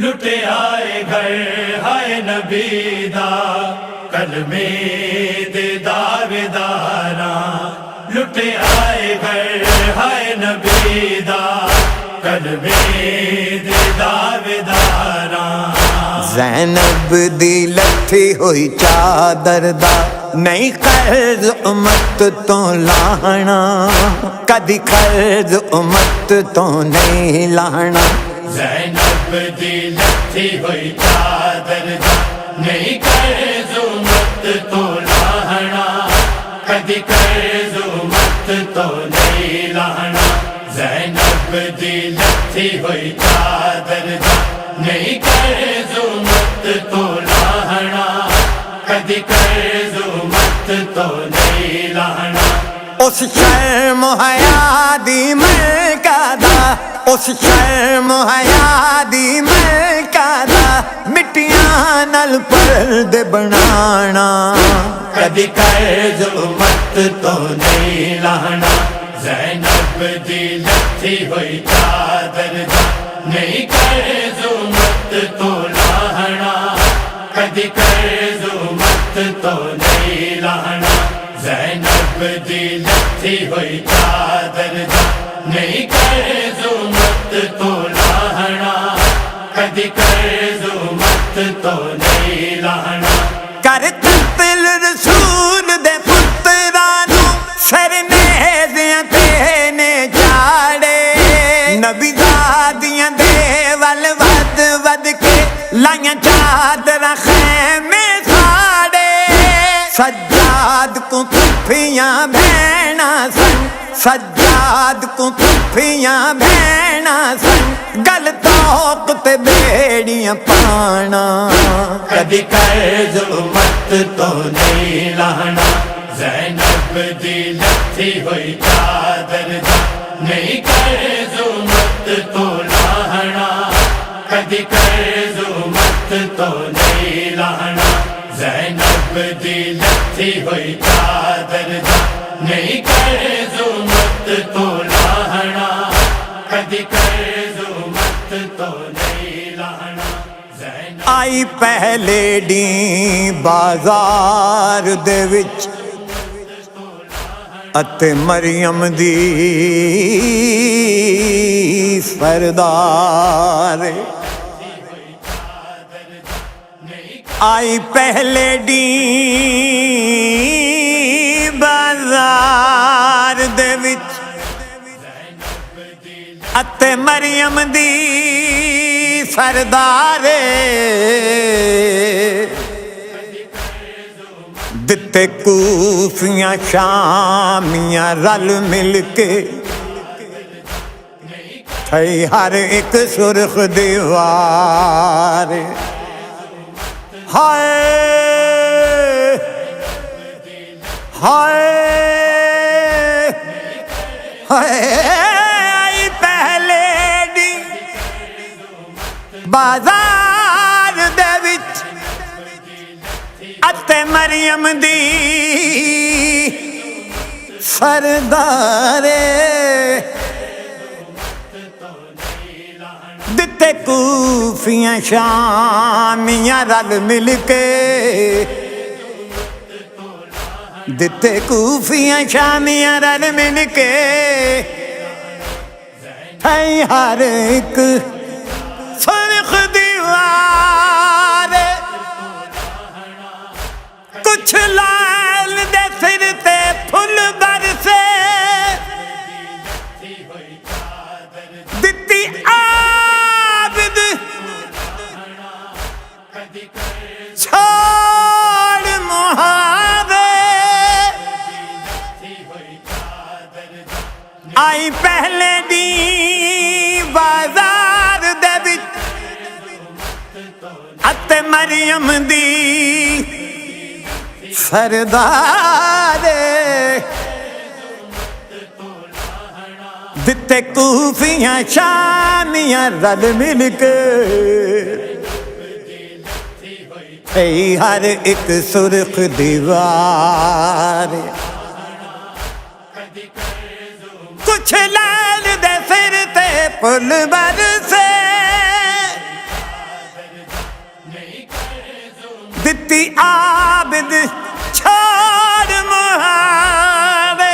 لٹے آئے گھر ہائے نبی دا کلمے دے دعوے داراں لٹے آئے گھر ہائے نبی دا کلمے دے دعوے داراں زینب دی لٹھی ہوئی چادر دا نہیں قرض امت تو لانا کدی قرض امت تو نہیں لانا زینب دی لٹھی ہوئی چادر دا نہیں قرض امت تو لانا کدی قرض امت تو نہیں لانا زینب دی لٹھی ہوئی چادر دا نہیں قرض امت تو لانا کدی قرض امت تو نہیں لانا اس شرم حیا دی ملکہ اس شرم حیا دی ملکہ مٹیاں نال پردے بنانا کدی قرض امت تو نہیں لانا زینب دی لٹھی ہوئی چادر دا نہیں قرض امت تو لانا کدی قرض امت تو نہیں لانا زینب دی لٹھی ہوئی چادر دا نہیں قرض امت تو لانا کدی قرض امت تو نہیں لانا کر قتل رسول دے پترانو سر نیزیاں تے نے چاڑے نبی دادیاں دے ول ود ود کے لائیاں چادر خیمے ساڑے سجاد کو کفیاں بہنا سن سجاد کو کفیاں بہنا سن گل توق تے بیڑیاں پانا کدی قرض امت تو نہیں لانا زینب دی لٹھی ہوئی چادر دا نہیں قرض امت تو لانا کدی قرض امت تو نہیں لانا زینب دی لٹھی ہوئی چادر دا نہیں قرض امت تو لانا کدی قرض امت تو نہیں لانا آئی پہلے ڈی بازار دے وچ اتے مریم دی سردار آئی پہلے ڈی بازار دے وچ اتے مریم دی سردار دتے کوفیاں شامیاں رل مل کے تھئی ہر ایک سرخ دیوار ہائے ہائے ہائے پہلے دی بازار دے وچ اتے مریم دی سردار دتے کوفیاں شامیاں رل مل کے دتے کوفیاں شامیاں رل مل کے ہے ہر ایک سرخ دیوار کچھ لال دے سر تے پھل برسے دتی عابد چھوڑ محابے آئی پہلے دی بازار دے وچ اتے مریم دی سردار دتے کوفیاں شامیاں رل مل کے ہر ایک سرخ دیوار کچھ لال دے سر تے پھل برسے ਦਿੱਤੀ ਆਬਦ ਛਾੜ ਮੁਹਾਵੇ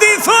ਦੀ ਸੋ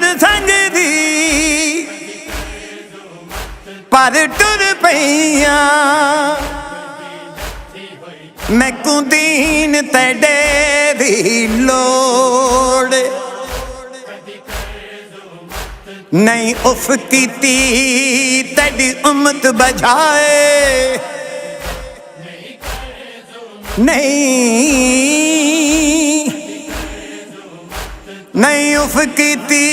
ਟੁਰ ਸੰਗਦੀ ਪਰ ਟੁਰ ਪਈਆਂ ਮੈਕੂ ਦੀਨ ਤੇਡੇ ਦੀ ਲੋੜ نہیں اف کیتی تیری امت بجائے نہیں اف کیتی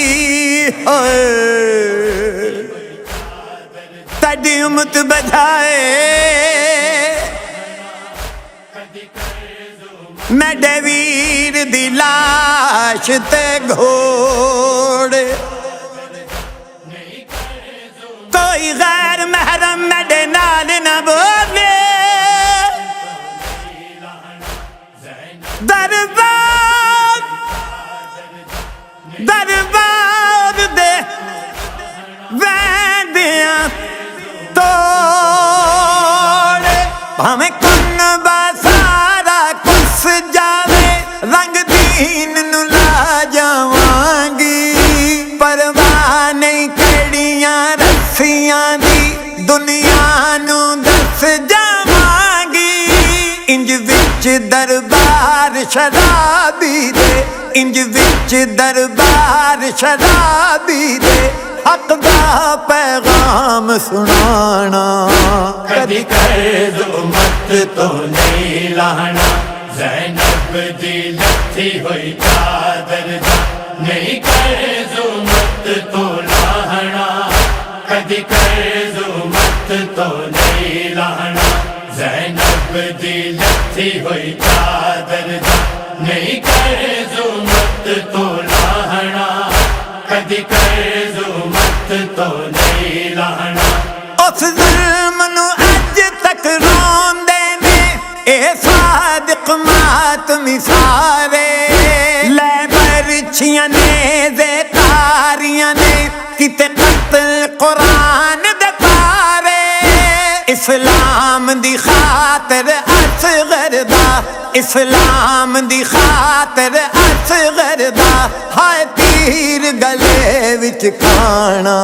تیری امت بجائے میڈے ویر دی لاش تے گھوڑ کوئی غیر محرم میرے نال نہ بولے دربار دے ویندیاں توڑ بھاویں کن با سارا کس جاوے رنگ دین نو لا جاواں گی پرواہ نہیں کڑیاں رسیاں دی دنیا نو دس جاواں گی انج وچ دربار شرابی دے انج وچ دربار شرابی دے حق دا پیغام سنانا کدی قرض امت تو نہیں لانا زینب دی لتھی ہوئی چادر دا نہیں قرض امت تو لانا کدی قرض امت تو نہیں لانا زینب دی لتھی ہوئی چادر دا نہیں قرض امت تو لانا کدی قرض امت تو نہیں لانا اس ظلم نو اج تک روندے نے اے صادق ماتمی سارے لے برچیاں نے زیتاریاں نے کتے قتل قرآن دے پارے اسلام دی خاطر اصغر دا اسلام دی خاطر اصغر دا ہائے تیر گلے وچ کھانا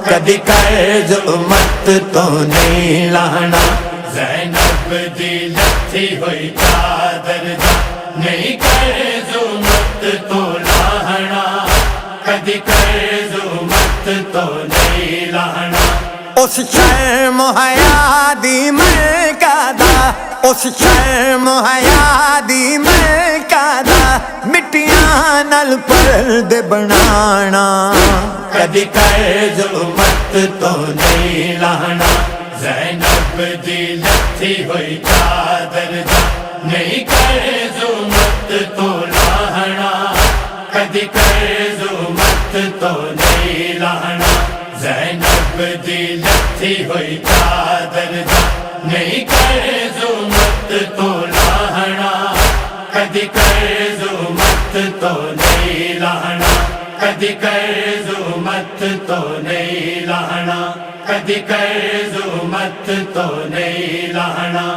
کدی قرض امت تو نہیں لانا زینب دی لتھی ہوئی چادر دا نہیں قرض امت تو لانا کدی قرض امت تو نہیں لانا اس شرم و حیا دی مرکادہ اس شرم و حیا دی مرکادہ مٹیاں نال پردے بنانا کدی قرض امت تو نہیں لانا زینب دی لتھی ہوئی چادر دا نہیں قرض امت تو لانا کدی قرض امت تو نہیں لانا زینب دی لتھی ہوئی چادر دا نہیں قرض امت تو لانا کدی قرض امت تو نہیں لانا کدی قرض امت تو نہیں لانا کدی قرض امت تو نہیں لانا